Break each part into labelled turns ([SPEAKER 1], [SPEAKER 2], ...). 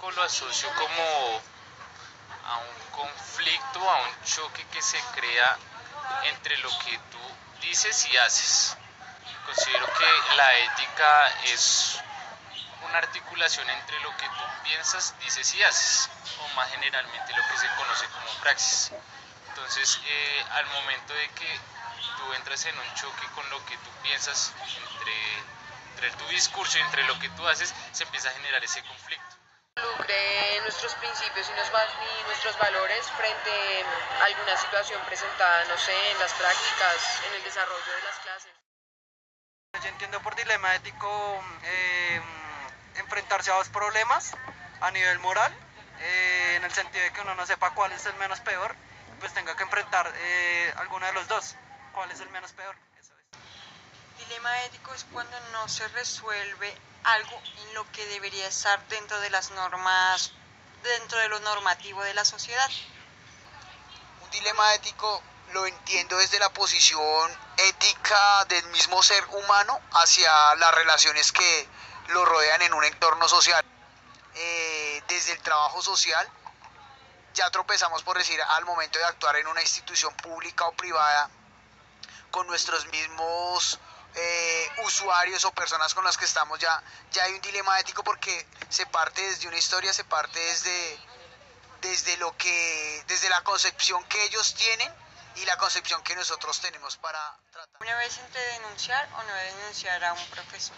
[SPEAKER 1] ético lo asocio como a un conflicto, a un choque que se crea entre lo que tú dices y haces. Considero que la ética es una articulación entre lo que tú piensas, dices y haces, o más generalmente lo que se conoce como praxis. Entonces, al momento de que tú entras en un choque con lo que tú piensas entre tu discurso y entre lo que tú haces, se empieza a generar ese conflicto.
[SPEAKER 2] Involucre nuestros principios y nuestros valores frente a alguna situación presentada, no sé, en las prácticas, en el desarrollo de las clases.
[SPEAKER 3] Yo entiendo por dilema ético enfrentarse a dos problemas a nivel moral, en el sentido de que uno no sepa cuál es el menos peor, pues tenga que enfrentar alguno de los dos. ¿Cuál es el menos peor? Eso es.
[SPEAKER 4] Dilema ético es cuando no se resuelve algo en lo que debería estar dentro de las normas, dentro de lo normativo de la sociedad.
[SPEAKER 5] Un dilema ético lo entiendo desde la posición ética del mismo ser humano hacia las relaciones que lo rodean en un entorno social. Desde el trabajo social ya tropezamos, por decir, al momento de actuar en una institución pública o privada con nuestros mismos usuarios o personas con las que estamos. Ya hay un dilema ético porque se parte desde una historia, se parte desde la concepción que ellos tienen y la concepción que nosotros tenemos para tratar.
[SPEAKER 4] Una vez entre denunciar o no denunciar a un profesor,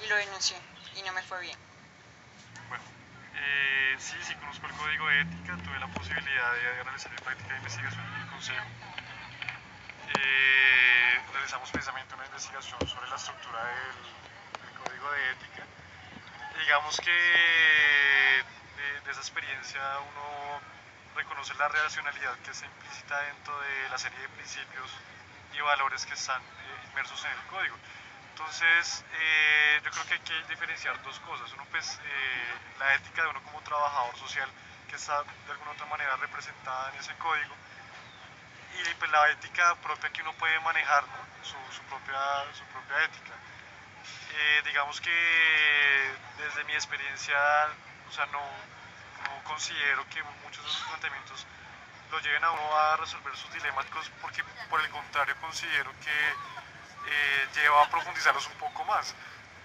[SPEAKER 4] y lo denuncié y no me fue bien.
[SPEAKER 6] Bueno, sí conozco el código de ética, tuve la posibilidad de realizar mi práctica de investigación en el consejo. Realizamos precisamente una investigación sobre la estructura del código de ética. Y digamos que de esa experiencia uno reconoce la racionalidad que está implícita dentro de la serie de principios y valores que están inmersos en el código. Entonces, yo creo que hay que diferenciar dos cosas. Uno, pues, la ética de uno como trabajador social, que está de alguna u otra manera representada en ese código, y pues la ética propia que uno puede manejar, ¿no? su propia ética. Digamos que desde mi experiencia, o sea, no considero que muchos de esos planteamientos lo lleven a uno a resolver sus dilemas, porque por el contrario considero que lleva a profundizarlos un poco más.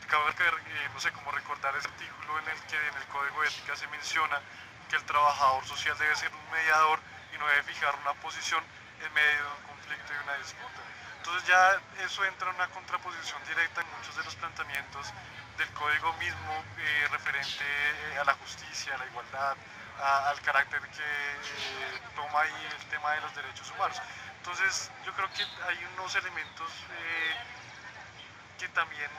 [SPEAKER 6] Cabe no sé, como recordar ese artículo en el que en el Código de Ética se menciona que el trabajador social debe ser un mediador y no debe fijar una posición en medio de un conflicto y una disputa. Entonces ya eso entra en una contraposición directa en muchos de los planteamientos del código mismo, referente a la justicia, a la igualdad, al carácter que toma ahí el tema de los derechos humanos. Entonces yo creo que hay unos elementos que también,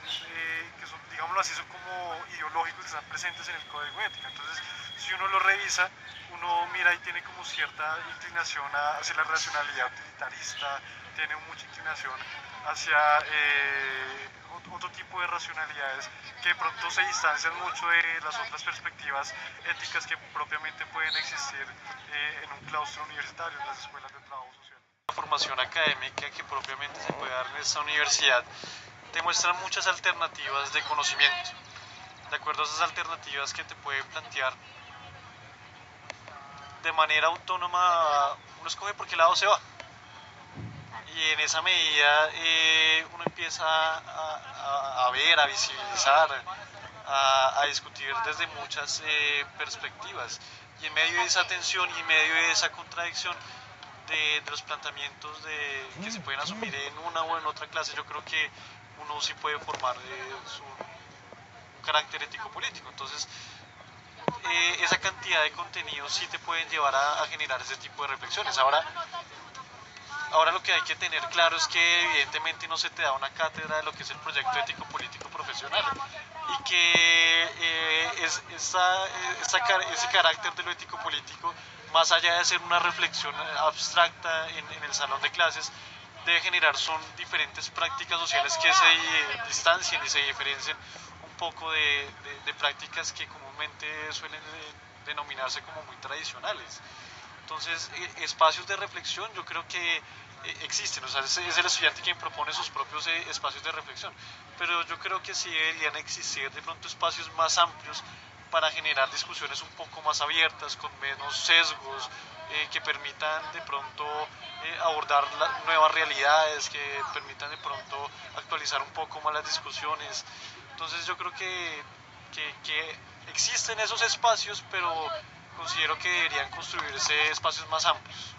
[SPEAKER 6] que son, digámoslo así, son como ideológicos, que están presentes en el código ético. Entonces, si uno lo revisa, uno mira y tiene como cierta inclinación hacia la racionalidad utilitarista, tiene mucha inclinación hacia otro tipo de racionalidades que de pronto se distancian mucho de las otras perspectivas éticas que propiamente pueden existir en un claustro universitario, en las escuelas de trabajo social. La formación académica que propiamente se puede dar en esta universidad te muestran muchas alternativas de conocimiento. De acuerdo a esas alternativas que te pueden plantear de manera autónoma, uno escoge por qué lado se va. Y en esa medida uno empieza a ver, a visibilizar, a discutir desde muchas perspectivas. Y en medio de esa tensión y en medio de esa contradicción de los planteamientos que se pueden asumir en una o en otra clase, yo creo que uno sí puede formar un carácter ético-político. Entonces, esa cantidad de contenidos sí te pueden llevar a generar ese tipo de reflexiones. Ahora lo que hay que tener claro es que evidentemente no se te da una cátedra de lo que es el proyecto ético-político profesional y que ese carácter de lo ético-político, más allá de ser una reflexión abstracta en el salón de clases, debe generar son diferentes prácticas sociales que se distancien y se diferencien un poco de prácticas que comúnmente suelen denominarse como muy tradicionales. Entonces, espacios de reflexión yo creo que existen, o sea, es el estudiante quien propone sus propios espacios de reflexión, pero yo creo que sí deberían existir de pronto espacios más amplios para generar discusiones un poco más abiertas, con menos sesgos, que permitan de pronto abordar nuevas realidades, que permitan de pronto actualizar un poco más las discusiones. Entonces yo creo que existen esos espacios, pero considero que deberían construirse espacios más amplios.